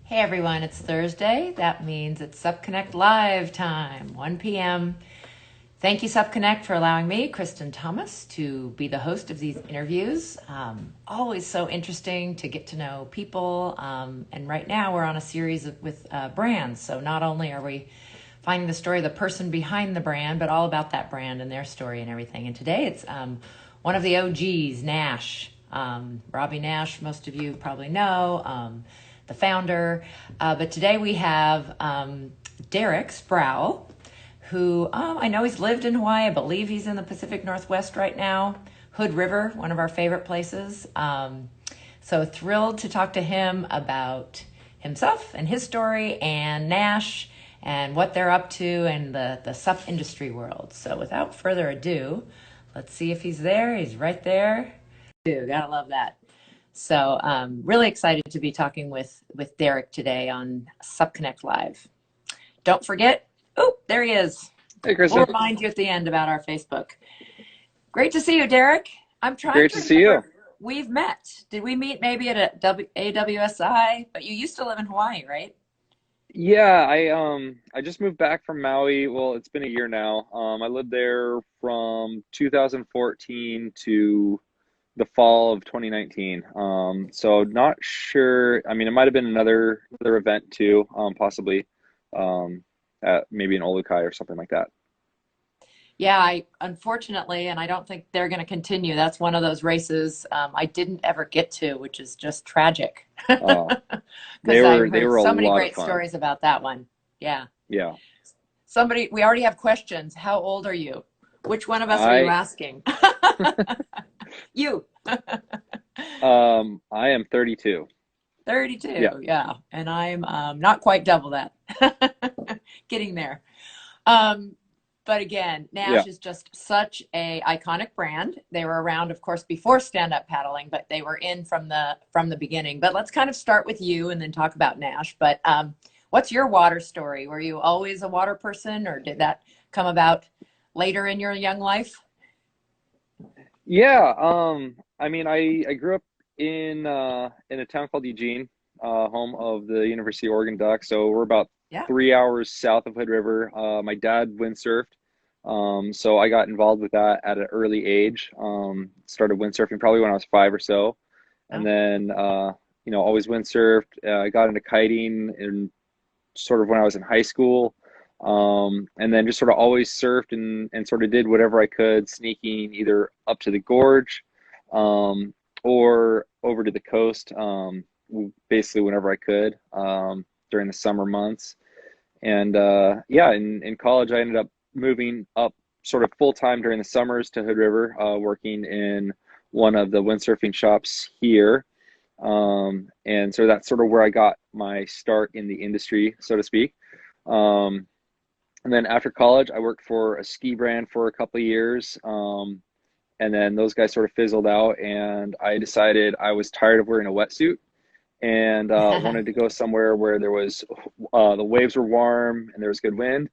Hey everyone, it's Thursday. That means it's Supconnect live time, 1 p.m. Thank you, Supconnect, for allowing me, Kristin Thomas, to be the host of these interviews. Always so interesting to get to know people. And right now we're on a series with brands. So not only are we finding the story of the person behind the brand, but all about that brand and their story and everything. And today it's one of the OGs, Naish. Robbie Naish, most of you probably know, the founder. But today we have Derek Sproul, who I know he's lived in Hawaii. I believe he's in the Pacific Northwest right now. Hood River, one of our favorite places. So thrilled to talk to him about himself and his story and Naish and what they're up to and the sup industry world. So without further ado, let's see if he's there. He's right there. Dude, gotta love that. So really excited to be talking with Derek today on Supconnect Live. Don't forget, oh, there he is. Hey, We'll Kristen. remind you at the end about our Facebook. Great to see you, Derek. I'm trying Great to to see you. remember. We've met. Did we meet maybe at a AWSI? But you used to live in Hawaii, right? Yeah, I just moved back from Maui. Well, it's been a year now. I lived there from 2014 to the fall of 2019. So not sure. I mean, it might have been another event too, possibly at maybe an Olukai or something like that. Yeah, I unfortunately, and I don't think they're going to continue. That's one of those races I didn't ever get to, which is just tragic. Uh, Because I they heard were a so many lot of great fun. stories about that one. Yeah. Yeah. Somebody, we already have questions. How old are you? Which one of us are you I asking? You. I am 32. 32. Yeah. Yeah. And I'm not quite double that. Getting there. Um, but again, Yeah. Naish is just such a iconic brand. They were around, of course, before stand-up paddling, but they were in from the beginning. But let's kind of start with you and then talk about Naish. But what's your water story? Were you always a water person, or did that come about later in your young life? Yeah, I mean, I grew up in a town called Eugene, home of the University of Oregon Ducks. So we're about Yeah. 3 hours south of Hood River. My dad windsurfed, so I got involved with that at an early age. Started windsurfing probably when I was five or so, and Oh, then always windsurfed. I got into kiting in sort of when I was in high school. And then just sort of always surfed and sort of did whatever I could, sneaking either up to the gorge um, or over to the coast, basically whenever I could during the summer months. And yeah, in college, I ended up moving up sort of full time during the summers to Hood River, working in one of the windsurfing shops here. And so that's sort of where I got my start in the industry, so to speak. Um, and then after college, I worked for a ski brand for a couple of years. And then those guys sort of fizzled out, and I decided I was tired of wearing a wetsuit and wanted to go somewhere where there was the waves were warm and there was good wind.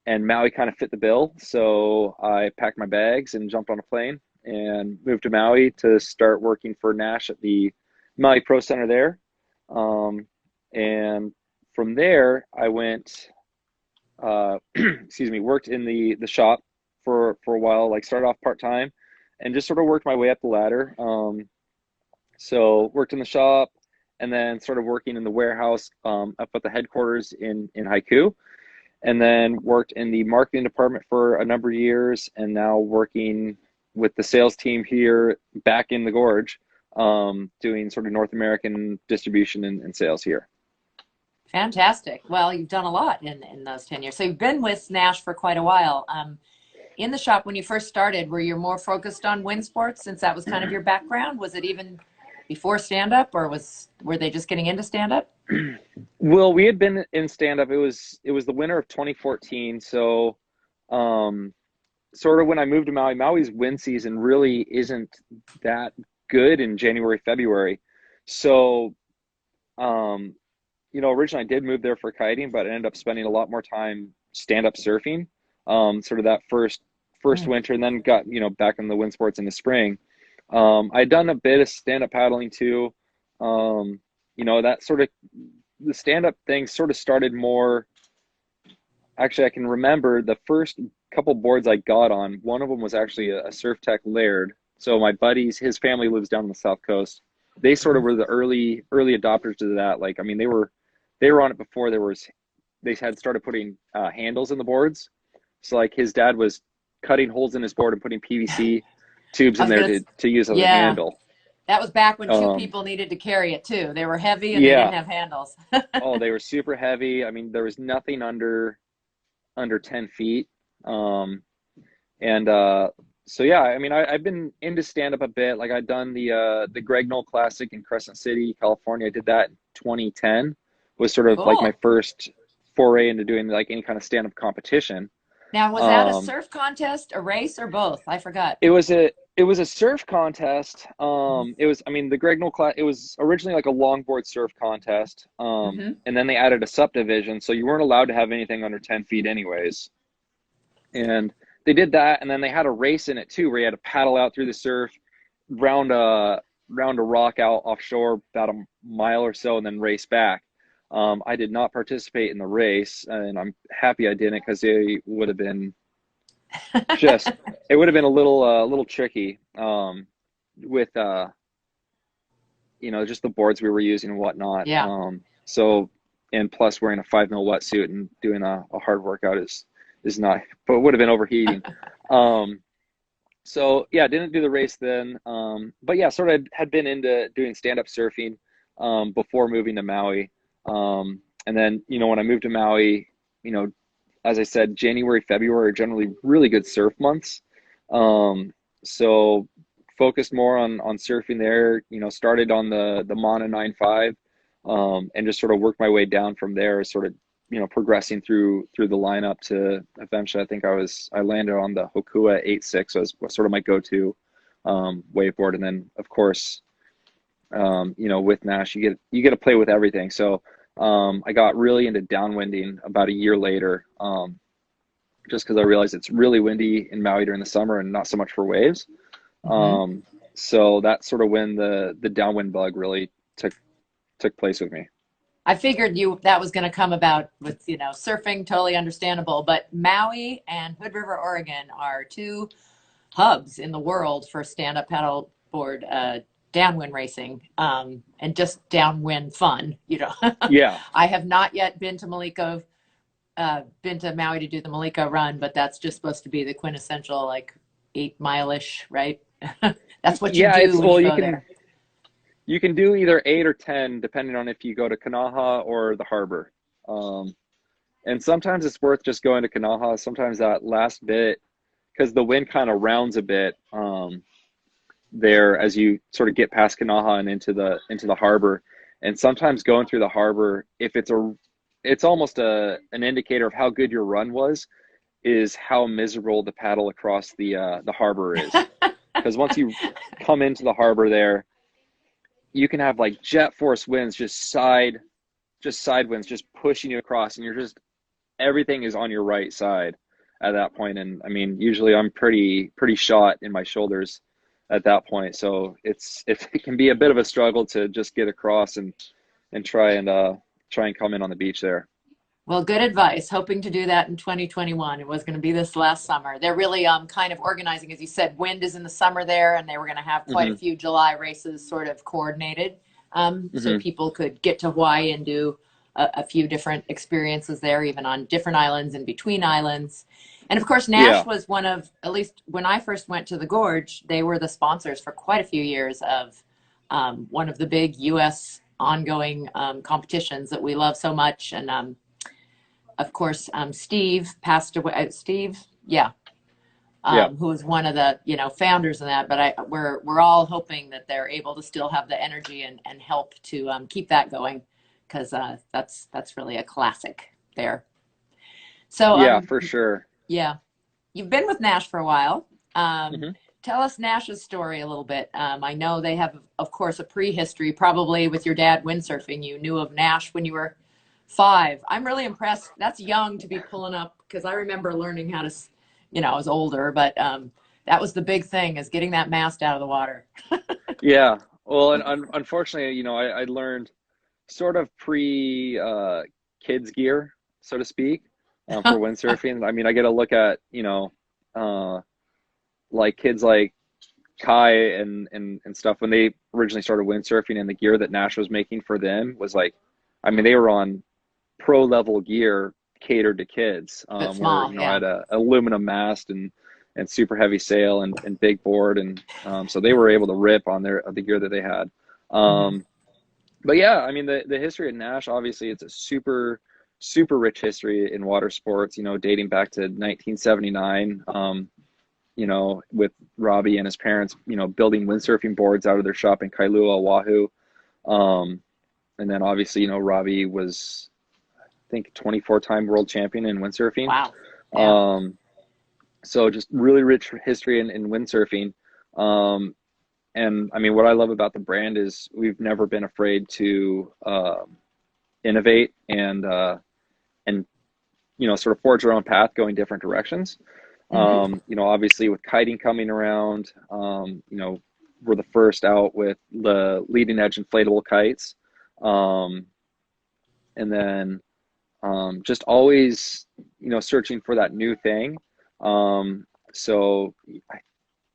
And Maui kind of fit the bill. So I packed my bags and jumped on a plane and moved to Maui to start working for Naish at the Maui Pro Center there. Um, and from there, I went excuse me, worked in the shop for a while, like started off part time and just sort of worked my way up the ladder. So worked in the shop and then started working in the warehouse up at the headquarters in Haiku, and then worked in the marketing department for a number of years, and now working with the sales team here back in the Gorge, doing sort of North American distribution and sales here. fantastic. Well, you've done a lot in those 10 years. So you've been with Naish for quite a while. In the shop, when you first started, were you more focused on wind sports since that was kind of your background? Was it even before stand-up, or were they just getting into stand-up? Well, we had been in stand up. It was the winter of 2014. So, um, sort of when I moved to Maui, Maui's wind season really isn't that good in January, February. So, um, originally I did move there for kiting, but I ended up spending a lot more time stand up surfing. Sort of that first Mm. winter, and then got back in the wind sports in the spring. I'd done a bit of stand up paddling too. That sort of the stand-up thing sort of started more. Actually, I can remember the first couple boards I got on. One of them was actually a Surf Tech Laird. So my buddies, his family lives down on the South Coast. They sort of Mhm. were the early adopters to that. Like, I mean, they were on it before they had started putting handles in the boards. So like his dad was cutting holes in his board and putting PVC tubes I in was there gonna, to use as a yeah, handle. that was back when two Um, people needed to carry it too. They were heavy and they didn't yeah. have handles. Oh, they were super heavy. I mean, there was nothing under 10 feet. Um, and so yeah, I mean, I've been into stand up a bit. Like I'd done the Greg Knoll Classic in Crescent City, California. I did that in 2010. Was sort of like my Cool. first foray into doing like any kind of stand up competition. Now, was that a Um, surf contest, a race, or both? I forgot. it was a surf contest. Mhm. It was, I mean, the Greg Knoll class. It was originally like a longboard surf contest. Hmm. And then they added a subdivision, so you weren't allowed to have anything under 10 feet, anyways. And they did that, and then they had a race in it too, where you had to paddle out through the surf, round a rock out offshore about a mile or so, and then race back. I did not participate in the race, and I'm happy I didn't because it would have been just it would have been a little tricky with just the boards we were using and whatnot. Yeah. So and plus wearing a 5 mil wetsuit and doing a hard workout is not, but it would have been overheating. Um, so yeah, didn't do the race then. But yeah, sort of had been into doing stand-up surfing before moving to Maui. And then, when I moved to Maui, you know, as I said, January, February are generally really good surf months. So focused more on surfing there, started on the Mana 9.5, and just sort of worked my way down from there, sort of, progressing through the lineup to eventually, I think I landed on the Hokua 8.6 was sort of my go-to wakeboard. And then of course, with Naish, you get to play with everything. So I got really into downwinding about a year later, just because I realized it's really windy in Maui during the summer and not so much for waves. Hmm. Um, so that's sort of when the downwind bug really took place with me. I figured that was going to come about with, surfing, totally understandable. But Maui and Hood River, Oregon are two hubs in the world for stand-up paddleboard downwind racing, and just downwind fun. Yeah, I have not yet been to Maui to do the Malika run, but that's just supposed to be the quintessential like 8 mile-ish, right? That's what you yeah. do It's when well, you you go can there. you can do either 8 or 10 depending on if you go to Kanaha or the harbor. Um, and sometimes it's worth just going to Kanaha. Sometimes that last bit, because the wind kind of rounds a bit there as you sort of get past Kanaha and into the harbor. And sometimes going through the harbor, if it's almost an indicator of how good your run was, is how miserable the paddle across the harbor is. Because once you come into the harbor there, you can have like jet force winds, just side winds, just pushing you across, and you're just everything is on your right side at that point. And I mean, usually I'm pretty shot in my shoulders at that point, so it can be a bit of a struggle to just get across and try and come in on the beach there. Well, good advice. Hoping to do that in 2021. It was going to be this last summer. They're really kind of organizing, as you said. Wind is in the summer there, and they were going to have quite a Hmm. few July races sort of coordinated, so Hmm. people could get to Hawaii and do a few different experiences there, even on different islands and between islands. And of course, Nash Yeah. was one of, at least when I first went to the Gorge, they were the sponsors for quite a few years of one of the big U.S. ongoing competitions that we love so much. And of course, Steve passed away. Steve, yeah, Yeah. who was one of the founders of that. But we're all hoping that they're able to still have the energy and help to keep that going, because that's really a classic there. So Yeah, for sure. yeah, you've been with Nash for a while. Um, Hmm. Tell us Nash's story a little bit. I know they have, of course, a prehistory, probably with your dad windsurfing. You knew of Nash when you were 5. I'm really impressed. That's young to be pulling up, because I remember learning how to, I was older, but that was the big thing, is getting that mast out of the water. Yeah. Well, and unfortunately, I learned sort of pre kids gear, so to speak, for windsurfing. I mean, I get to look at, uh, like kids like Kai and stuff when they originally started windsurfing, and the gear that Nash was making for them was like, I mean, they were on pro level gear catered to kids, But where, small, I yeah. had a aluminum mast and super heavy sail and big board. And so they were able to rip on the gear that they had. Hmm. But yeah, I mean, the history of Nash, obviously it's a super rich history in water sports, dating back to 1979, with Robbie and his parents, building windsurfing boards out of their shop in Kailua, Oahu. Um, and then obviously, Robbie was, I think, 24-time world champion in windsurfing. Wow. Yeah. Um, so just really rich history in windsurfing. And I mean, what I love about the brand is we've never been afraid to innovate and sort of forge our own path, going different directions. Hmm. Obviously with kiting coming around, we're the first out with the leading edge inflatable kites. Um, and then just always, searching for that new thing. So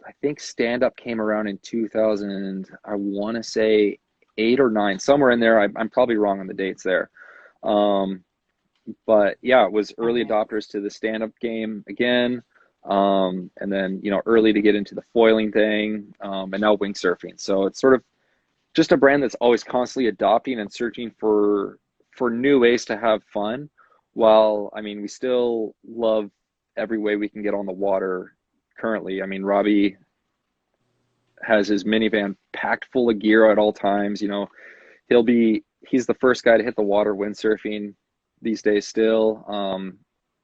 I think stand up came around in 2000, I want to say 8 or 9, somewhere in there. I'm probably wrong on the dates there. Um, but yeah, it was early Okay. adopters to the stand up game again. And then, early to get into the foiling thing, and now windsurfing. So it's sort of just a brand that's always constantly adopting and searching for new ways to have fun. While, I mean, we still love every way we can get on the water currently. I mean, Robbie has his minivan packed full of gear at all times. He's the first guy to hit the water windsurfing these days still.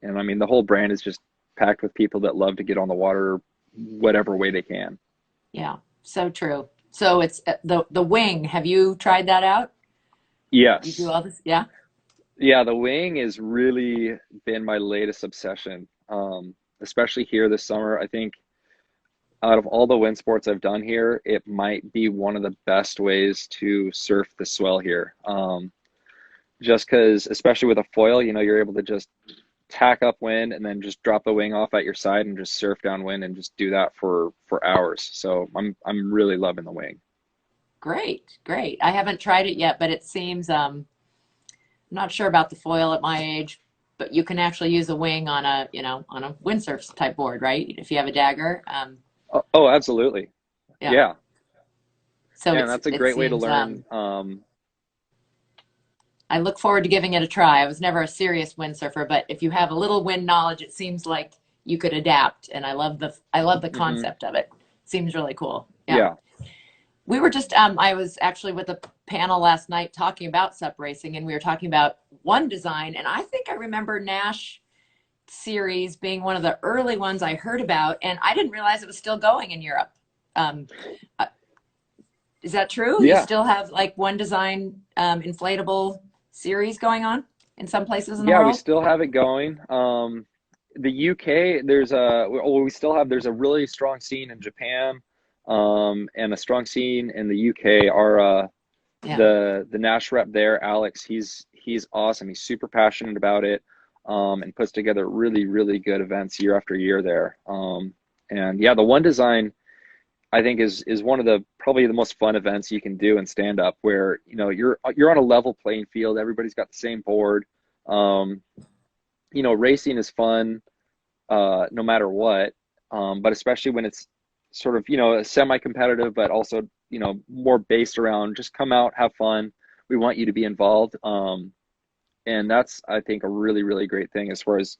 And I mean, the whole brand is just packed with people that love to get on the water whatever way they can. Yeah. So true. So it's the wing. Have you tried that out? You do Yes. all this? Yeah. Yeah, the wing has really been my latest obsession. Especially here this summer. I think out of all the wind sports I've done here, it might be one of the best ways to surf the swell here. Just because, especially with a foil, you're able to just tack up wind and then just drop the wing off at your side and just surf downwind and just do that for hours. So I'm really loving the wing. Great. Great. I haven't tried it yet, but it seems I'm not sure about the foil at my age, but you can actually use a wing on on a windsurf type board, right? If you have a dagger. Oh, absolutely. Yeah. Yeah. So Yeah, and that's a it great way to seems learn. I look forward to giving it a try. I was never a serious windsurfer, but if you have a little wind knowledge, it seems like you could adapt. And I love the Mhm. concept of it. Seems really cool. Yeah. Yeah. We were just I was actually with a panel last night talking about sup racing, and we were talking about one design, and I think I remember Nash series being one of the early ones I heard about, and I didn't realize it was still going in Europe. Um, uh, is that true? You Yeah. still have like one design inflatable series going on in some places in the Yeah, we world? still have it going. The UK, we still have, there's a really strong scene in Japan, and a strong scene in the UK. Yeah. The Nash rep there, Alex, he's awesome. He's super passionate about it, and puts together really, really good events year after year there. And yeah, the one design I think is one of the probably the most fun events you can do in stand up, where you're on a level playing field. Everybody's got the same board. Um, Racing is fun, no matter what. But especially when it's sort of, semi-competitive, but also, more based around just come out, have fun. We want you to be involved. And that's, I think, a really, really great thing as far as,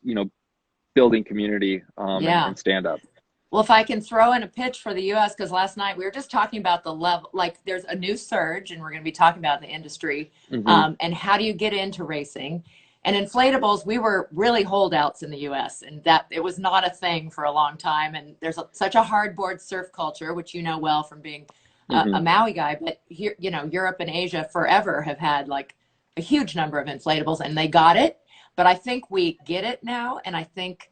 building community, Yeah. and stand up. Well, if I can throw in a pitch for the US, because last night we were just talking about the level, like there's a new surge, and we're going to be talking about the industry, Hmm. and how do you get into racing? And inflatables, we were really holdouts in the US, and that it was not a thing for a long time. And there's such a hardboard surf culture, which you know well from being a Hmm. Maui guy, but here, Europe and Asia forever have had like a huge number of inflatables, and they got it. But I think we get it now, and I think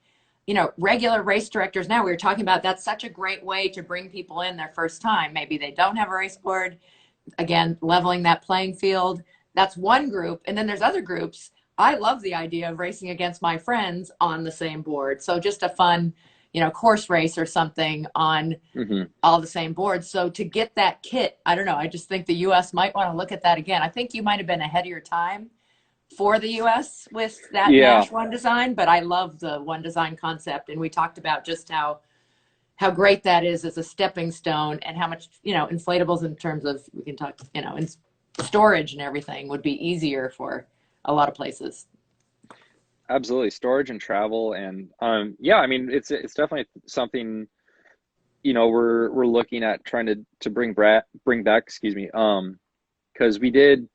regular race directors now, we were talking about that's such a great way to bring people in their first time. Maybe they don't have a race board. Again, leveling that playing field. that's one group. And then there's other groups. I love the idea of racing against my friends on the same board. So just a fun, course race or something on Hmm. all the same boards. So to get that kit, I don't know. I just think the US might want to look at that again. I think you might have been ahead of your time for the US with that Yeah, Naish one design, but I love the one design concept. And we talked about just how great that is as a stepping stone, and how much, inflatables in terms of, we can talk, in storage and everything would be easier for a lot of places. absolutely. Storage and travel, and yeah, I mean, it's definitely something, we're looking at trying to bring back, excuse me, because we did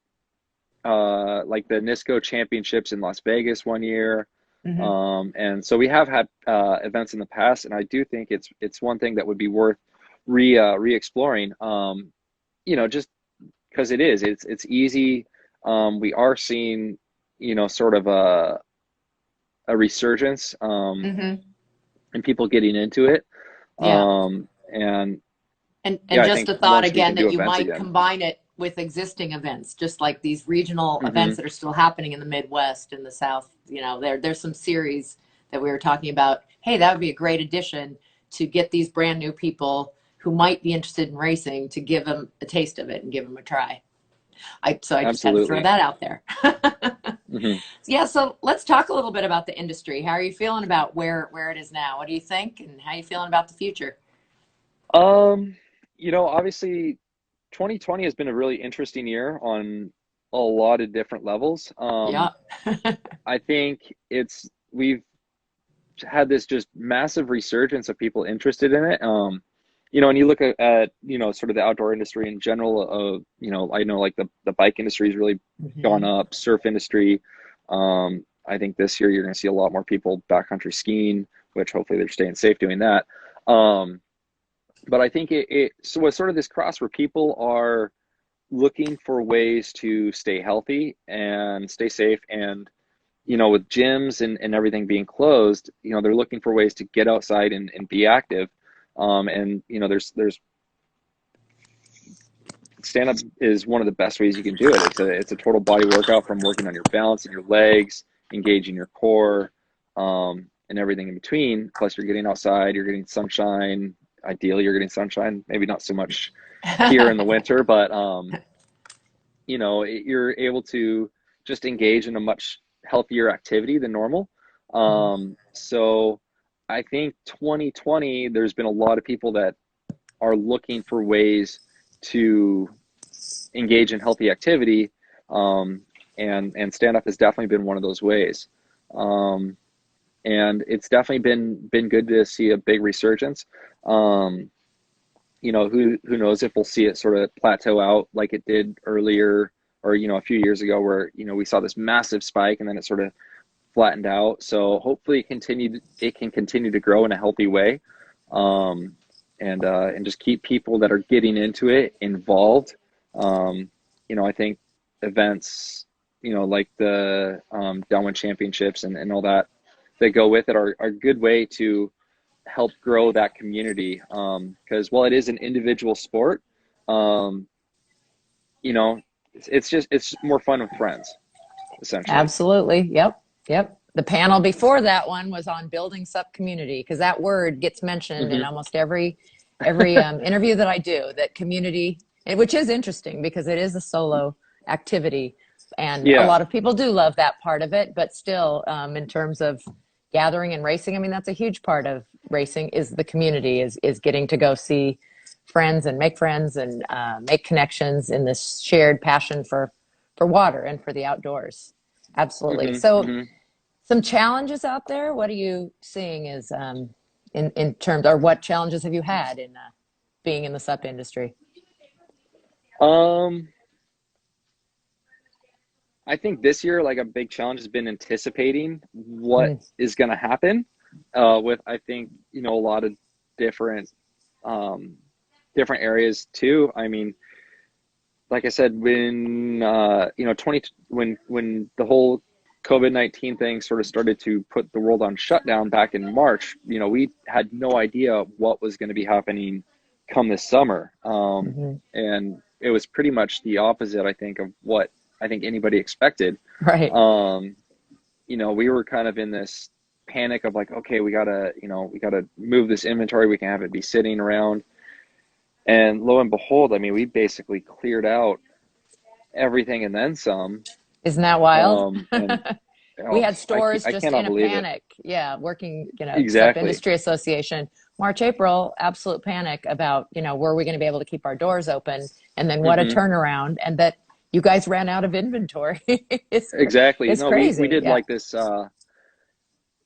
like the NISCO championships in Las Vegas one year. Hmm. And so we have had events in the past, and I do think it's one thing that would be worth re-exploring. Just because it's easy. We are seeing, sort of a resurgence Hmm. and people getting into it. Yeah. And And yeah, I just think a thought once we again can do that you events might again. combine it with existing events, just like these regional events Hmm. that are still happening in the Midwest and the South. There's some series that we were talking about. Hey, that would be a great addition to get these brand new people who might be interested in racing, to give them a taste of it and give them a try. So I just had to throw Absolutely. that out there. Hmm. Yeah, so let's talk a little bit about the industry. How are you feeling about where it is now? What do you think, and how are you feeling about the future? Um, Obviously 2020 has been a really interesting year on a lot of different levels. Yeah. I think we've had this just massive resurgence of people interested in it. And you look at sort of the outdoor industry in general. I know like the bike industry has really gone Hmm. up, surf industry. I think this year you're going to see a lot more people backcountry skiing, which hopefully they're staying safe doing that. Um, but I think so it's sort of this cross where people are looking for ways to stay healthy and stay safe. And, with gyms and everything being closed, they're looking for ways to get outside and be active. And, there's stand up is one of the best ways you can do it. It's a total body workout, from working on your balance and your legs, engaging your core, and everything in between. Plus, you're getting outside, you're getting sunshine. Ideally, you're getting sunshine. Maybe not so much here in the winter, but you're able to just engage in a much healthier activity than normal. So I think 2020, there's been a lot of people that are looking for ways to engage in healthy activity. Um, and stand up has definitely been one of those ways. Um, and it's definitely been good to see a big resurgence. Um, who knows if we'll see it sort of plateau out like it did earlier, or a few years ago, where we saw this massive spike and then it sort of flattened out. So hopefully it can continue to grow in a healthy way, and just keep people that are getting into it involved. I think events, like the downwind championships and all that go with it are a good way to help grow that community. Because while it is an individual sport, um, you know, it's more fun with friends, essentially. Absolutely. Yep. Yep. The panel before that one was on building sup community, because that word gets mentioned in Hmm. almost every interview that I do. That community, which is interesting because it is a solo activity, and a Yeah. lot of people do love that part of it. But still, in terms of gathering and racing, I mean, that's a huge part of racing, is the community, is getting to go see friends and make connections in this shared passion for water and for the outdoors. Absolutely. Hmm. So, Hmm. some challenges out there. What are you seeing is in terms, or what challenges have you had in being in the sup industry? Um, I think this year, like, a big challenge has been anticipating what Mm, is going to happen. With, I think, a lot of different um, different areas too. I mean, like I said, when 20 when the whole COVID-19 thing sort of started to put the world on shutdown back in March, we had no idea what was going to be happening come this summer. hmm And it was pretty much the opposite, I think, of what I think anybody expected. Right. Um, we were kind of in this panic of like, okay, we gotta move this inventory. We can have it be sitting around. And lo and behold, I mean, we basically cleared out everything and then some. Isn't that wild? And We oh, had stores I just cannot in a believe it. panic. Yeah, working, Sup Exactly. Industry Association, March, April, absolute panic about, were we going to be able to keep our doors open? And then what a Hmm. turnaround. And that you guys ran out of inventory. Exactly. It's No, we crazy. did Yeah. like this.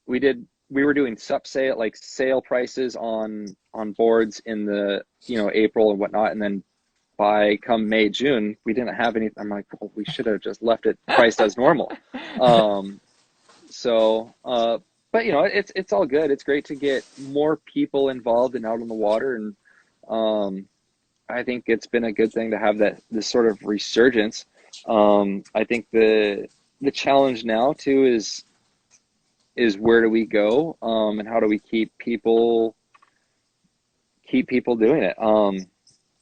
We were doing sale prices on boards in the April and whatnot, and then by come May, June, we didn't have any. I'm like, well, we should have just left it priced as normal. Um, so, but it's all good. It's great to get more people involved and out on the water, and um, I think it's been a good thing to have this sort of resurgence. I think the challenge now too is where do we go, and how do we keep people doing it?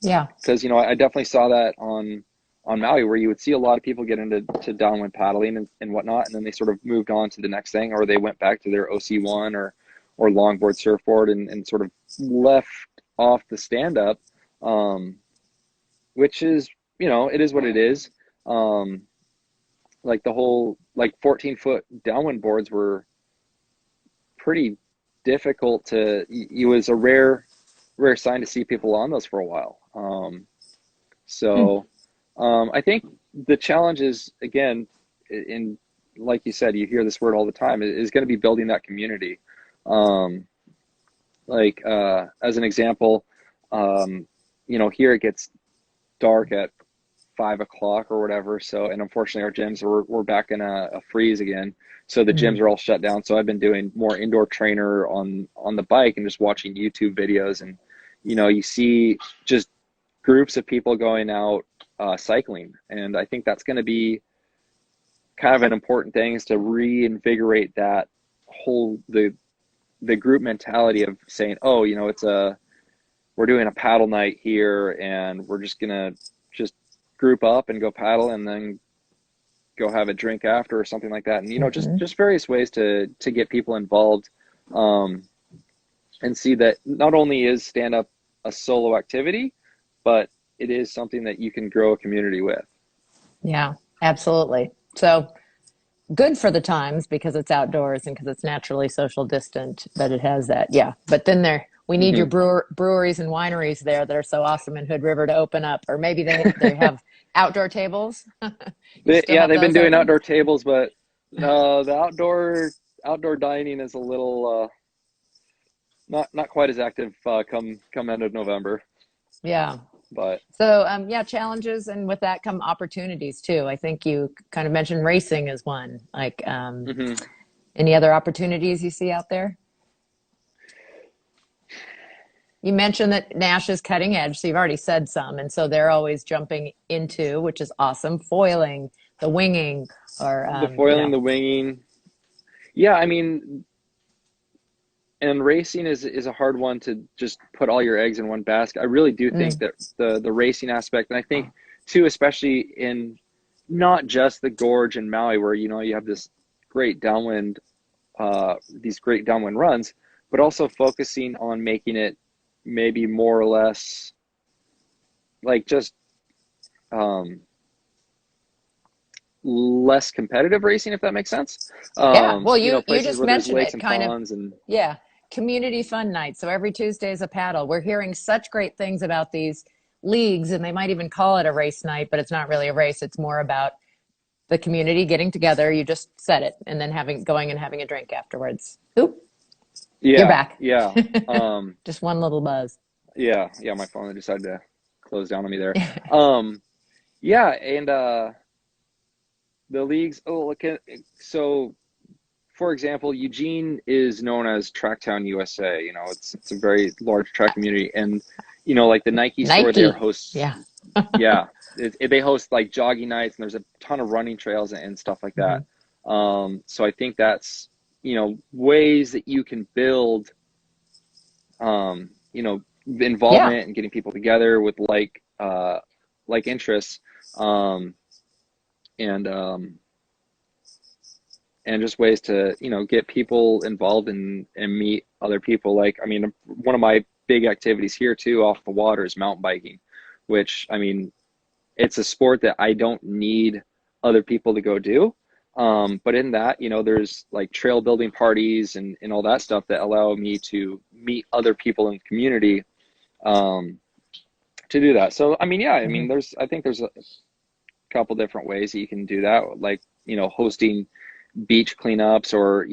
Yeah. Because I definitely saw that on Maui, where you would see a lot of people get into downwind paddling and whatnot, and then they sort of moved on to the next thing, or they went back to their OC1 or longboard surfboard and sort of left off the stand up, which is it is what it is. Um, like the whole like 14-foot downwind boards were pretty difficult to. It was a rare sign to see people on those for a while. Hmm. So I think the challenge is, again, in like you said, you hear this word all the time, is going to be building that community. Um, as an example, here it gets dark at 5 o'clock or whatever. So, and unfortunately, our gyms we're back in a freeze again. So the gyms Mm. are all shut down. So I've been doing more indoor trainer on the bike and just watching YouTube videos, and you see just groups of people going out cycling, and I think that's going to be kind of an important thing, is to reinvigorate that whole the group mentality of saying, oh, we're doing a paddle night here, and we're just gonna just group up and go paddle, and then go have a drink after or something like that, and Hmm. just various ways to get people involved, um, and see that not only is stand up a solo activity, but it is something that you can grow a community with. Yeah, absolutely. So good for the times because it's outdoors and because it's naturally social distant that it has that. Yeah. But then we need your Hmm. breweries and wineries there that are so awesome in Hood River to open up, or maybe they have outdoor tables. You still Yeah, have they've been those doing open? outdoor tables, but no, the outdoor dining is a little not quite as active come end of November. Yeah. But So, yeah, challenges, and with that come opportunities too. I think you kind of mentioned racing as one. Like, mhm. any other opportunities you see out there? You mentioned that Nash is cutting edge, so you've already said some, and so they're always jumping into, which is awesome, foiling, the winging, or The foiling, the winging, yeah, I mean, and racing is a hard one to just put all your eggs in one basket. I really do think mm, that the racing aspect, and I think too, especially in not just the gorge in Maui, where you have this great downwind, these great downwind runs, but also focusing on making it maybe more or less like just um, less competitive racing, if that makes sense. yeah. Well, you Places just where there's mentioned lakes it, and kind of, ponds and yeah, community fun night. So every Tuesday is a paddle. We're hearing such great things about these leagues, and they might even call it a race night, but it's not really a race. It's more about the community getting together. You just said it, and then going and having a drink afterwards. Oop, you're yeah, back. yeah, um, Just one little buzz. yeah. My phone decided to close down on me there. Um, yeah, and the leagues. Oh, look at so. For example, Eugene is known as Tracktown USA. It's a very large track community, and like the Nike store there Nike. hosts. Yeah. Yeah, they host like jogging nights, and there's a ton of running trails and stuff like that. Mhm. So I think that's ways that you can build um, Yeah. involvement and getting people together with like interests. Um, and just ways to, get people involved and meet other people. Like, I mean, one of my big activities here too off the water is mountain biking, which, I mean, it's a sport that I don't need other people to go do. But in that, there's like trail building parties and all that stuff that allow me to meet other people in the community, to do that. So, I mean, yeah, I mean, I think there's a couple different ways that you can do that, like, hosting beach cleanups, or,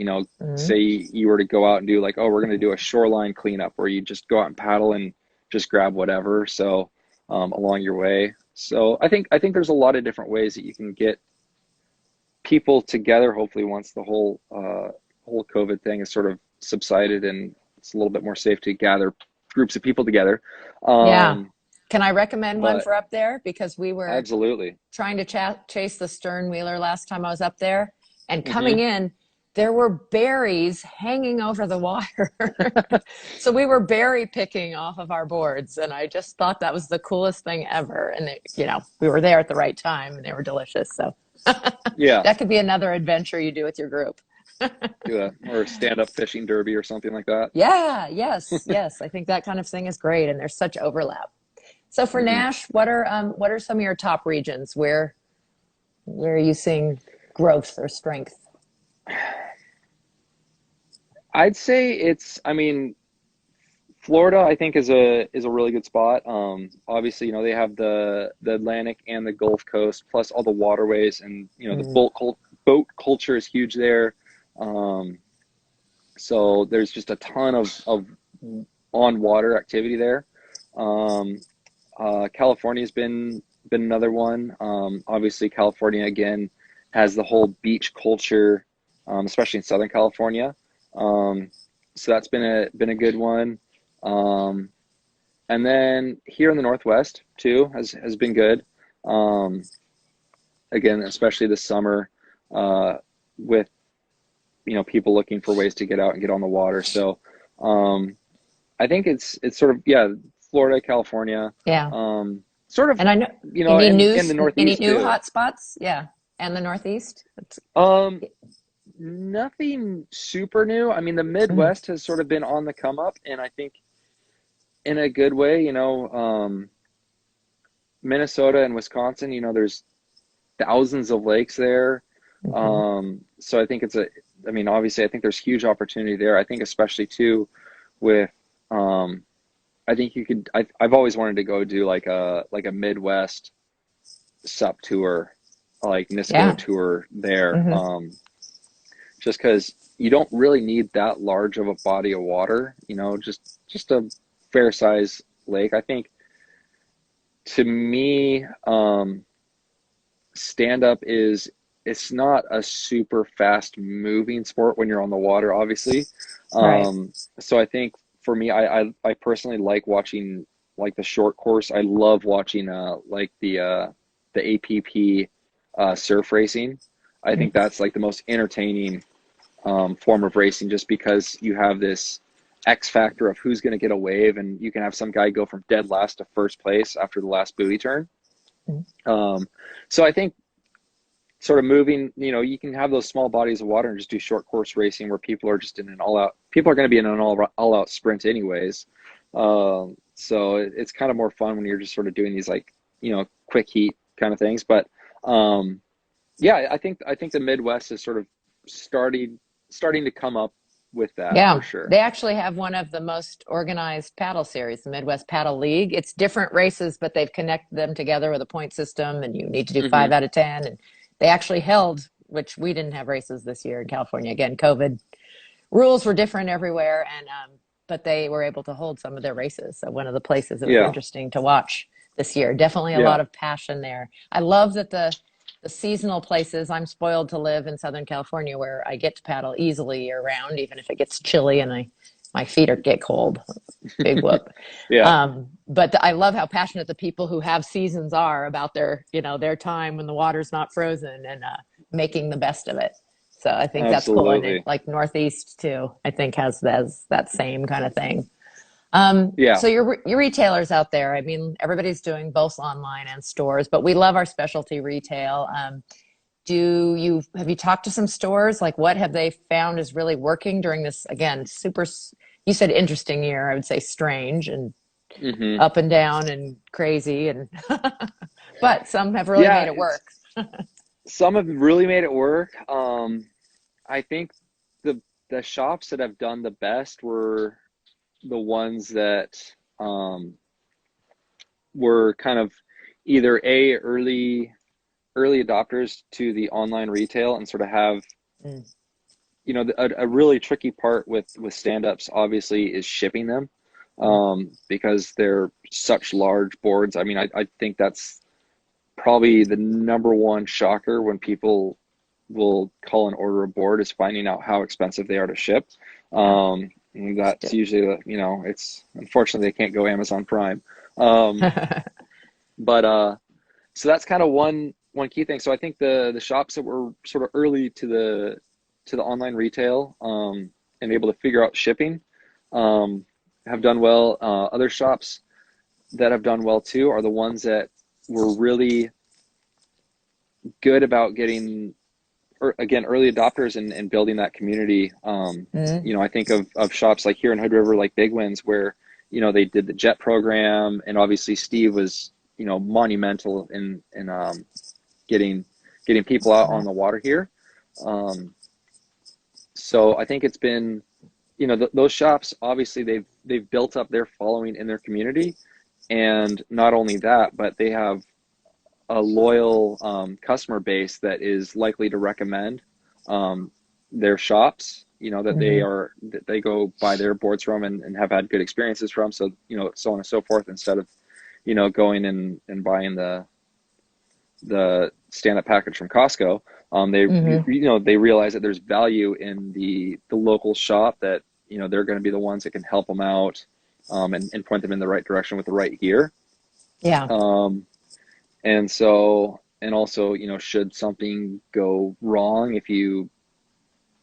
say you were to go out and do like, oh, we're going to do a shoreline cleanup where you just go out and paddle and just grab whatever. So, along your way. So I think there's a lot of different ways that you can get people together, hopefully once the whole COVID thing is sort of subsided and it's a little bit more safe to gather groups of people together. Yeah. Can I recommend one for up there? Because we were absolutely trying to chase the stern wheeler last time I was up there, and coming in, there were berries hanging over the water. So we were berry picking off of our boards, and I just thought that was the coolest thing ever. And we were there at the right time, and they were delicious. So yeah, that could be another adventure you do with your group. Yeah, or stand-up fishing derby or something like that. Yeah, yes. I think that kind of thing is great, and there's such overlap. So for Naish, what are some of your top regions where are you seeing growth or strength? I'd say I mean, Florida, I think is a really good spot. Obviously, they have the Atlantic and the Gulf Coast, plus all the waterways, and the boat culture is huge there. So there's just a ton of on water activity there. California's been another one. Obviously, California again has the whole beach culture, especially in Southern California. So that's been a good one. And then here in the Northwest too has been good. Again, especially this summer, with people looking for ways to get out and get on the water. So I think it's sort of, yeah, Florida, California. Yeah. Sort of, and I know in the Northeast any new too. hot spots? Yeah. And the Northeast? Nothing super new. I mean, the Midwest has sort of been on the come up, and I think in a good way, Minnesota and Wisconsin, there's thousands of lakes there. So I think obviously I think there's huge opportunity there. I think especially too with, I think I've always wanted to go do like a Midwest sup tour, like NISCO tour there. Just because you don't really need that large of a body of water, just a fair size lake. I think to me, stand up it's not a super fast moving sport when you're on the water, obviously. Right. So I think for me, I personally like watching like the short course. I love watching like the APP surf racing. I think that's like the most entertaining form of racing, just because you have this X factor of who's going to get a wave, and you can have some guy go from dead last to first place after the last buoy turn. So I think sort of moving, you can have those small bodies of water and just do short course racing where people are just in an people are going to be in an all out sprint anyways. So it's kind of more fun when you're just sort of doing these like, quick heat kind of things. But yeah, I think the Midwest is sort of starting to come up with that. Yeah, for sure. They actually have one of the most organized paddle series, the Midwest Paddle League. It's different races, but they've connected them together with a point system, and you need to do 5 out of 10. And they actually held, which we didn't have races this year in California. Again, COVID rules were different everywhere, and but they were able to hold some of their races. So one of the places it was interesting to watch this year. Definitely a lot of passion there. I love that the seasonal places. I'm spoiled to live in Southern California, where I get to paddle easily year round, even if it gets chilly and my feet get cold. Big whoop. But I love how passionate the people who have seasons are about their time when the water's not frozen, and making the best of it. So I think that's cool. And like Northeast too, I think has that same kind of thing. So your retailers out there, I mean, everybody's doing both online and stores, but we love our specialty retail. Have you talked to some stores? Like, what have they found is really working during this, again, you said interesting year, I would say strange and Hmm. up and down and crazy and but some have really Yeah, made it work. some have really made it work. I think the the shops that have done the best were the ones that um, were kind of either early adopters to the online retail and sort of have, Mm, a really tricky part with stand-ups obviously is shipping them, mm, because they're such large boards. I mean, I think that's probably the number one shocker when people will call and order a board, is finding out how expensive they are to ship. yeah. And that's usually it's unfortunately they can't go Amazon Prime. Um, but so that's kind of one key thing. So I think the shops that were sort of early to the online retail, and able to figure out shipping, um, have done well. Other shops that have done well too are the ones that were really good about getting, or again, early adopters and building that community. Mm, I think of shops like here in Hood River, like Big Winds, where they did the jet program, and obviously Steve was monumental in getting people out on right. the water here. So I think it's been, those shops obviously they've built up their following in their community, and not only that, but they have a loyal customer base that is likely to recommend their shops, Hmm. that they go buy their boards from, and have had good experiences from. So, so on and so forth, instead of, going and buying the stand-up package from Costco. Hmm. They realize that there's value in the local shop, that, they're going to be the ones that can help them out, and point them in the right direction with the right gear. Yeah. Um, And so, and also, should something go wrong, if you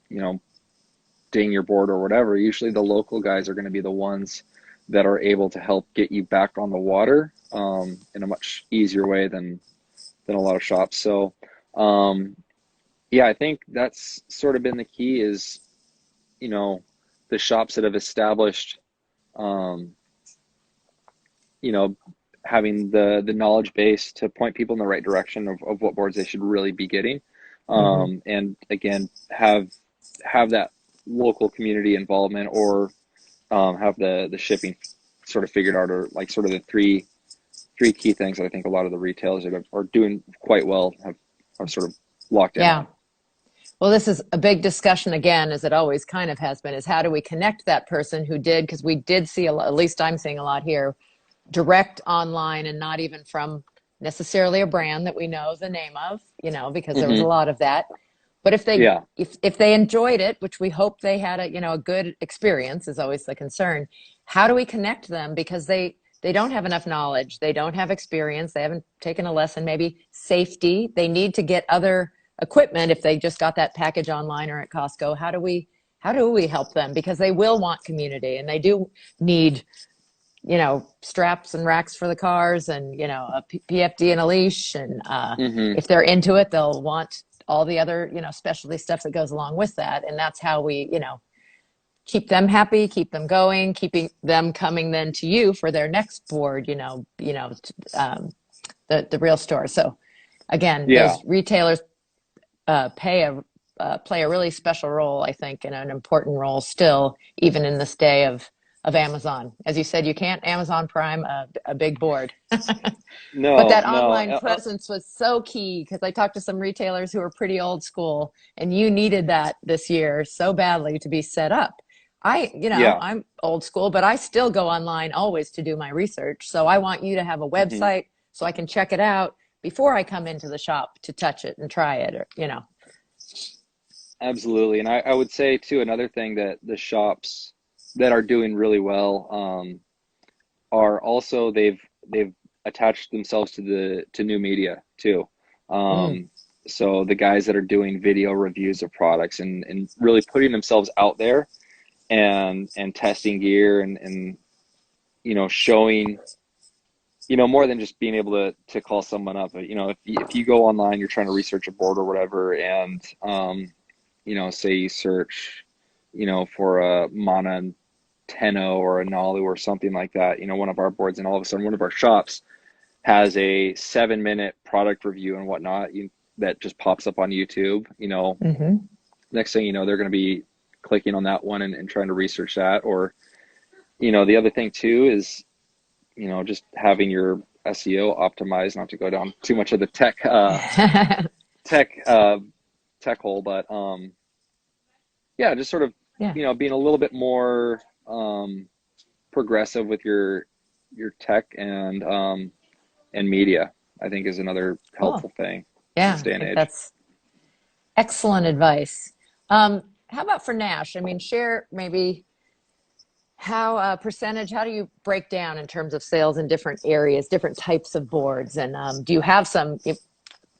know, ding your board or whatever, usually the local guys are going to be the ones that are able to help get you back on the water, in a much easier way than a lot of shops. So, um, yeah, I think that's sort of been the key, is, you know, the shops that have established, um, you know, having the knowledge base to point people in the right direction of what boards they should really be getting, Hmm. and again have that local community involvement, or have the shipping sort of figured out, or like sort of the three key things that I think a lot of the retailers that are doing quite well have sort of locked in Yeah. on. Well, this is a big discussion again, as it always kind of has been, is how do we connect that person who did, because we did see a lot, at least I'm seeing a lot here, direct online and not even from necessarily a brand that we know the name of, because there was a Hmm. lot of that. But if they Yeah. if they enjoyed it, which we hope they had a good experience is always the concern. How do we connect them, because they don't have enough knowledge, they don't have experience, they haven't taken a lesson, maybe safety, they need to get other equipment if they just got that package online or at Costco. How do we help them, because they will want community and they do need straps and racks for the cars and, a PFD and a leash. And Hmm. if they're into it, they'll want all the other, specialty stuff that goes along with that. And that's how we, keep them happy, keep them going, keeping them coming then to you for their next board, the real store. So again, Yeah. those retailers play a really special role, I think, and an important role still, even in this day of Amazon. As you said, you can't Amazon Prime a big board. But No, that no. online presence was so key, because I talked to some retailers who are pretty old school, and you needed that this year so badly to be set up. Yeah. I'm old school, but I still go online always to do my research. So I want you to have a Hmm. website so I can check it out before I come into the shop to touch it and try it, or. Absolutely. And I would say too, another thing that the shops that are doing really well, are also they've attached themselves to new media too. Mm, So the guys that are doing video reviews of products, and really putting themselves out there, and testing gear, and showing more than just being able to call someone up. But, if you go online, you're trying to research a board or whatever, and, say you search, for a Mana Tenno or a Nalu or something like that, one of our boards, and all of a sudden one of our shops has a 7-minute product review and whatnot that just pops up on YouTube. Next thing you know, they're going to be clicking on that one and trying to research that. Or, the other thing too is, just having your SEO optimized, not to go down too much of the tech hole, but yeah, just sort of, being a little bit more progressive with your tech and media, I think, is another helpful thing in this day and age. That's excellent advice. How about for Naish? I mean, share maybe how how do you break down in terms of sales in different areas, different types of boards? And do you have some,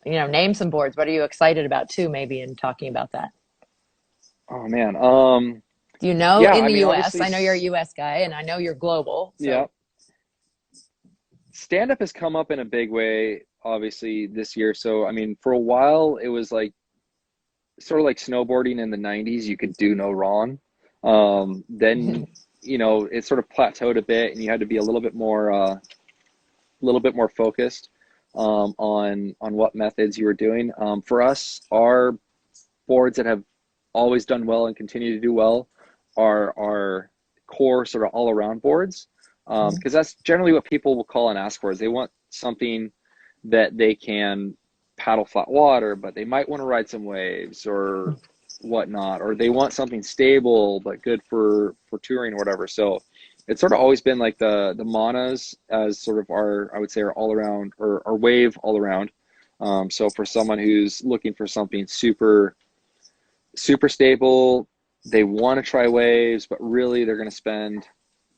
name some boards? What are you excited about too, maybe, in talking about that? Oh man. Do in the US, I know you're a US guy, and I know you're global. So. Yeah. Stand-up has come up in a big way, obviously, this year. So, I mean, for a while, it was like sort of like snowboarding in the 90s. You could do no wrong. Then, it sort of plateaued a bit, and you had to be a little bit more focused on what methods you were doing. For us, our boards that have always done well and continue to do well are our core sort of all-around boards. Because that's generally what people will call and ask for, is they want something that they can paddle flat water, but they might want to ride some waves or whatnot, or they want something stable but good for touring or whatever. So it's sort of always been like the Manas as sort of I would say our all-around, or our wave all-around. So for someone who's looking for something super stable, they want to try waves, but really they're going to spend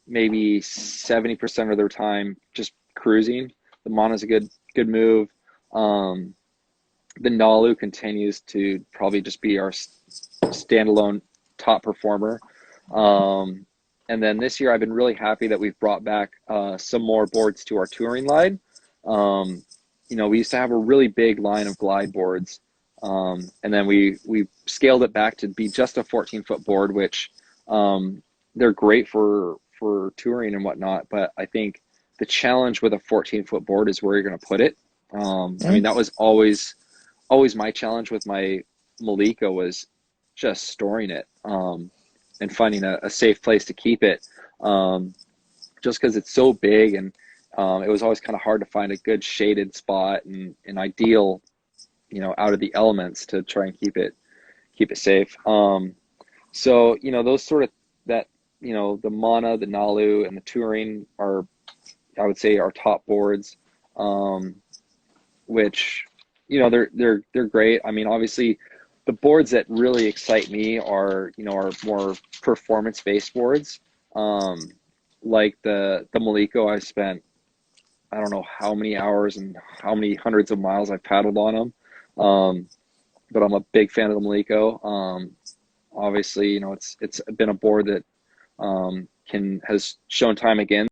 maybe 70% of their time just cruising. The Mana's a good move. The Nalu continues to probably just be our standalone top performer. And then this year I've been really happy that we've brought back some more boards to our touring line. We used to have a really big line of glide boards. And then we scaled it back to be just a 14-foot board, which they're great for touring and whatnot. But I think the challenge with a 14-foot board is where you're going to put it. I mean, that was always my challenge with my Maliko, was just storing it and finding a safe place to keep it, just because it's so big, and it was always kind of hard to find a good shaded spot and an ideal, out of the elements to try and keep it safe. So those sort of the Mana, the Nalu, and the touring are, I would say, our top boards, which they're great. I mean, obviously, the boards that really excite me are more performance-based boards, like the Maliko. I spent, I don't know how many hours and how many hundreds of miles I've paddled on them, but I'm a big fan of the Maliko. Obviously, it's been a board that has shown time again.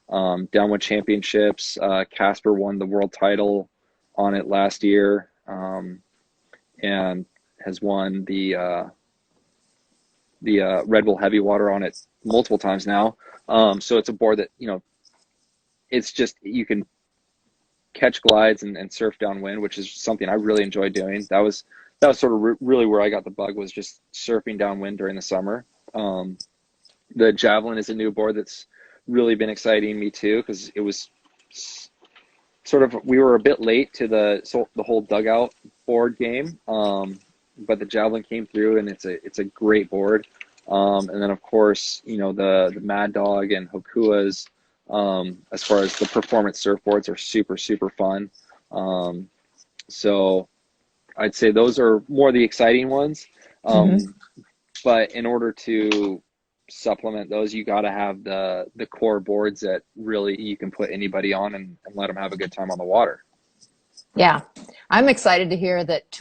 Downwind Championships. Casper won the world title on it last year, and has won the Red Bull Heavy Water on it multiple times now. So it's a board that it's just, you can catch glides and surf downwind, which is something I really enjoy doing. That was sort of really where I got the bug, was just surfing downwind during the summer. The Javelin is a new board that's really been exciting me too, because it was sort of, we were a bit late to the whole dugout board game, but the Javelin came through, and it's a great board. And then of course, the Mad Dog and Hokuas, as far as the performance surfboards, are super fun. So I'd say those are more the exciting ones. But in order to supplement those, you got to have the core boards that really you can put anybody on and let them have a good time on the water. Yeah, I'm excited to hear that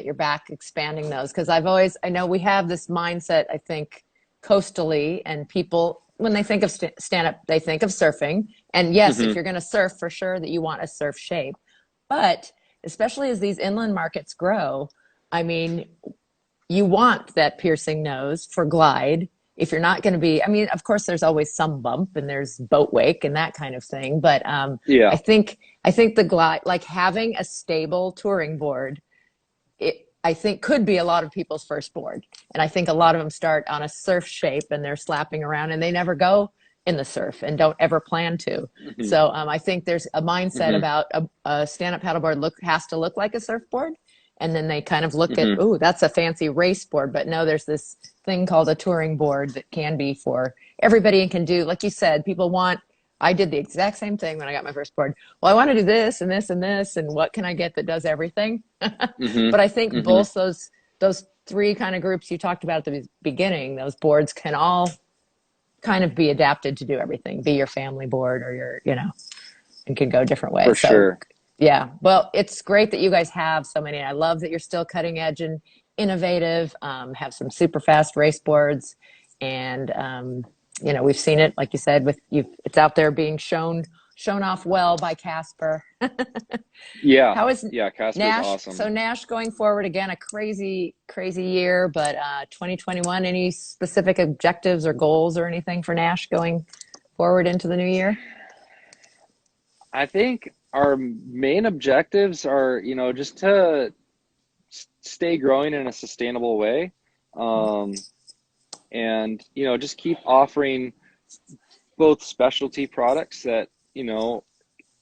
you're back expanding those, because I know we have this mindset, I think, coastally, and people when they think of stand up, they think of surfing. And yes, if Hmm. you're going to surf, for sure that you want a surf shape. But especially as these inland markets grow, I mean, you want that piercing nose for glide. If you're not going to be, I mean, of course, there's always some bump and there's boat wake and that kind of thing. But I Yeah. think I think the glide, like having a stable touring board, I think could be a lot of people's first board. And I think a lot of them start on a surf shape and they're slapping around and they never go in the surf and don't ever plan to. Hmm. So I think there's a mindset Hmm. about a stand-up paddleboard has to look like a surfboard. And then they kind of look at, Hmm. oh, that's a fancy race board. But no, there's this thing called a touring board that can be for everybody and can do, like you said, people want, I did the exact same thing when I got my first board. Well, I want to do this and this and this, and what can I get that does everything? Hmm. But I think Hmm. both those three kind of groups you talked about at the beginning, those boards can all kind of be adapted to do everything. Be your family board or your, and can go different For ways. So sure. yeah, well, it's great that you guys have so many. I love that you're still cutting edge and innovative. Have some super fast race boards, and we've seen it, like you said, with you. It's out there being shown off well by Casper. Yeah. How is Yeah. Casper's Nash? So awesome. Nash going forward again, a crazy, crazy year, but 2021, any specific objectives or goals or anything for Nash going forward into the new year? I think our main objectives are, just to stay growing in a sustainable way. Um, and, just keep offering both specialty products that,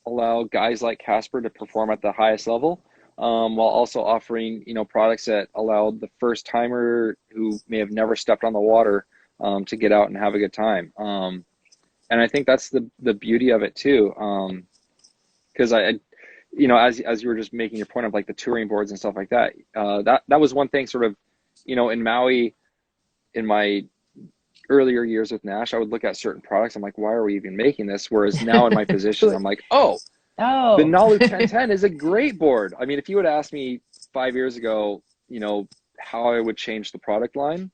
allow guys like Casper to perform at the highest level, while also offering, products that allow the first timer who may have never stepped on the water, to get out and have a good time. And I think that's the beauty of it too. Because as you were just making your point of like the touring boards and stuff like that, that was one thing sort of, in Maui, in my earlier years with Nash, I would look at certain products. I'm like, why are we even making this? Whereas now in my positions, I'm like, oh, the Oh, Nalu 1010 is a great board. I mean, if you would ask me 5 years ago, how I would change the product line,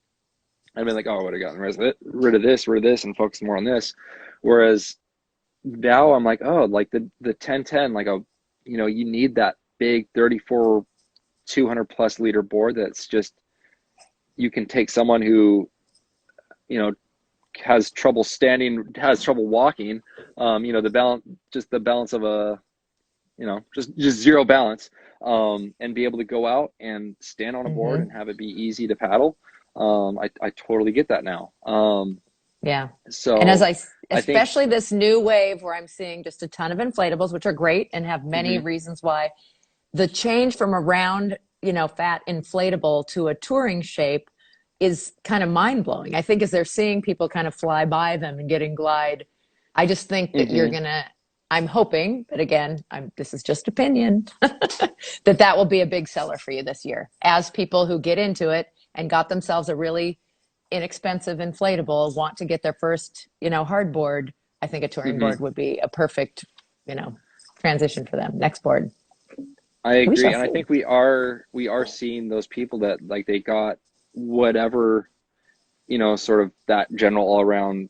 I'd be like, oh, I would have gotten rid of this, and focused more on this. Whereas now I'm like, oh, like the 1010, like you need that big 34 200 plus liter board that's just, you can take someone who, you know, has trouble standing, has trouble walking, the balance of a, just zero balance, and be able to go out and stand on a board hmm and have it be easy to paddle. I totally get that now. yeah. And So I think, especially this new wave where I'm seeing just a ton of inflatables, which are great and have many mhm, reasons why the change from a round, fat inflatable to a touring shape is kind of mind blowing. I think as they're seeing people kind of fly by them and getting glide, I just think that mhm, I'm hoping, but again, this is just opinion, that will be a big seller for you this year as people who get into it and got themselves a really inexpensive inflatable want to get their first, hard board. I think a touring mhm. board would be a perfect, you know, transition for them. Next board. I We shall agree, and I see. think we are seeing those people that like they got whatever, sort of that general all around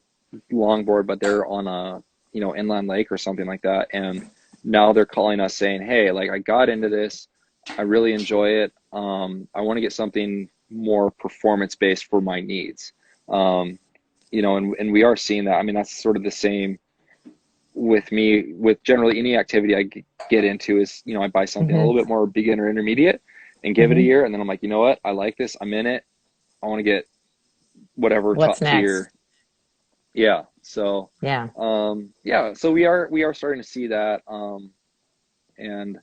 longboard, but they're on a, inland lake or something like that, and now they're calling us saying, hey, like I got into this, I really enjoy it. I want to get something more performance based for my needs. Um, and we are seeing that. I mean, that's sort of the same with me with generally any activity I get into is, I buy something a hmm little bit more beginner intermediate and give it a hmm year. And then I'm like, you know what? I like this. I'm in it. I want to get whatever What's top next? tier. Yeah. So, Yeah. yeah, so we are starting to see that. And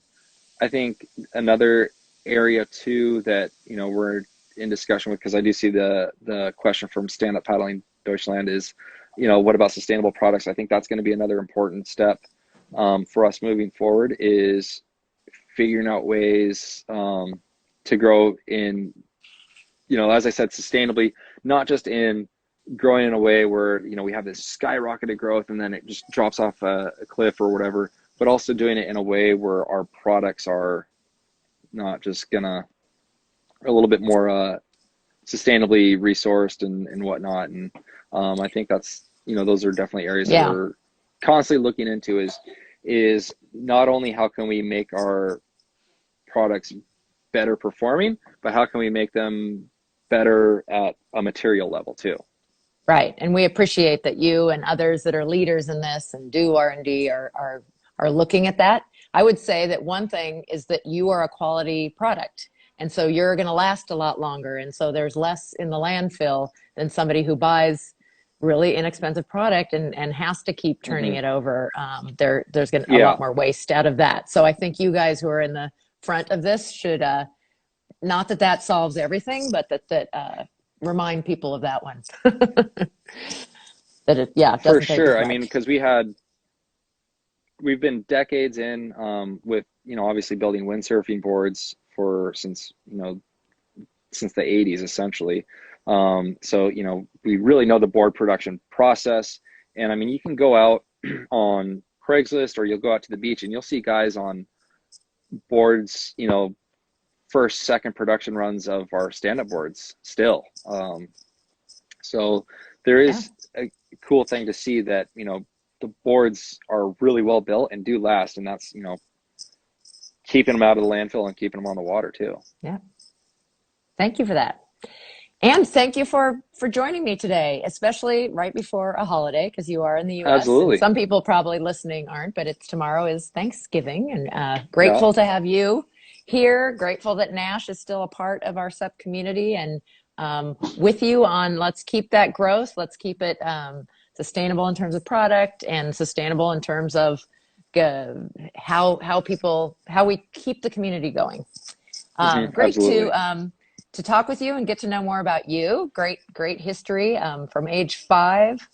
I think another area too that, we're in discussion with, because I do see the question from Stand Up Paddling Deutschland is, what about sustainable products? I think that's going to be another important step, for us moving forward, is figuring out ways, to grow in, as I said, sustainably, not just in growing in a way where, we have this skyrocketed growth and then it just drops off a cliff or whatever, but also doing it in a way where our products are not just gonna, a little bit more sustainably resourced and whatnot. And I think those are definitely areas that Yeah. we're constantly looking into is not only how can we make our products better performing, but how can we make them better at a material level too. Right. And we appreciate that you and others that are leaders in this and do R&D are looking at that. I would say that one thing is that you are a quality product. And so you're going to last a lot longer. And so there's less in the landfill than somebody who buys really inexpensive product and has to keep turning it over. There's going to a Yeah, lot more waste out of that. So I think you guys who are in the front of this should, not that that solves everything, but that remind people of that one. That it for doesn't take as sure. I mean, much. because we've been decades in with obviously building windsurfing boards since the 80s essentially. So we really know the board production process. And I mean, you can go out on Craigslist or you'll go out to the beach and you'll see guys on boards, first, second production runs of our stand-up boards still. So there Yeah. is a cool thing to see that, the boards are really well built and do last. And that's, keeping them out of the landfill and keeping them on the water too. Yeah. Thank you for that. And thank you for joining me today, especially right before a holiday, because you are in the US and Absolutely. some people probably listening aren't, but tomorrow is Thanksgiving, and Yeah. grateful to have you here. Grateful that Naish is still a part of our SUP community, and with you on let's keep that growth. Let's keep it sustainable in terms of product and sustainable in terms of how we keep the community going. Great Absolutely. to talk with you and get to know more about you. Great history from age 5,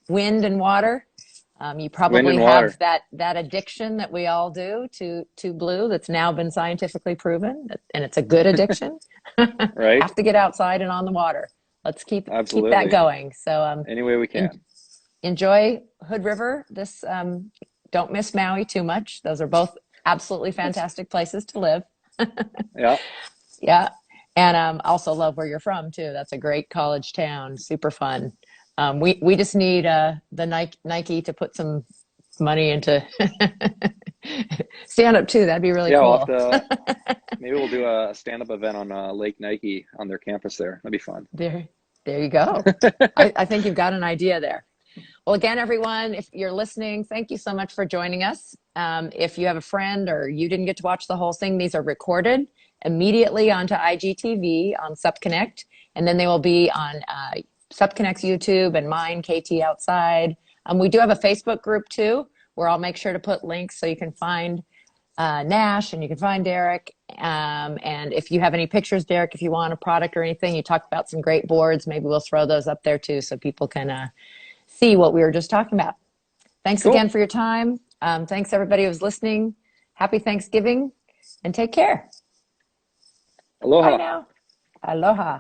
wind and water. You Wind probably and have water. that addiction that we all do to blue that's now been scientifically proven, and it's a good addiction. Right. Have to get outside and on the water. Let's keep that Absolutely. going. So Any way we can. enjoy Hood River. Don't miss Maui too much. Those are both absolutely fantastic places to live. Yeah. Yeah. And also love where you're from too. That's a great college town. Super fun. We just need the Nike to put some money into stand up too. That'd be really Yeah, cool. maybe we'll do a stand-up event on Lake Nike on their campus there. That'd be fun. There you go. I think you've got an idea there. Well, again, everyone, if you're listening, thank you so much for joining us. If you have a friend or you didn't get to watch the whole thing, these are recorded immediately onto IGTV on Supconnect, and then they will be on Supconnect's YouTube and mine, KT Outside. We do have a Facebook group too, where I'll make sure to put links so you can find Naish and you can find Derek. And if you have any pictures, Derek, if you want a product or anything, you talked about some great boards, maybe we'll throw those up there too so people can see what we were just talking about. Thanks Cool. again for your time. Thanks everybody who's listening. Happy Thanksgiving and take care. Aloha. Bye now. Aloha.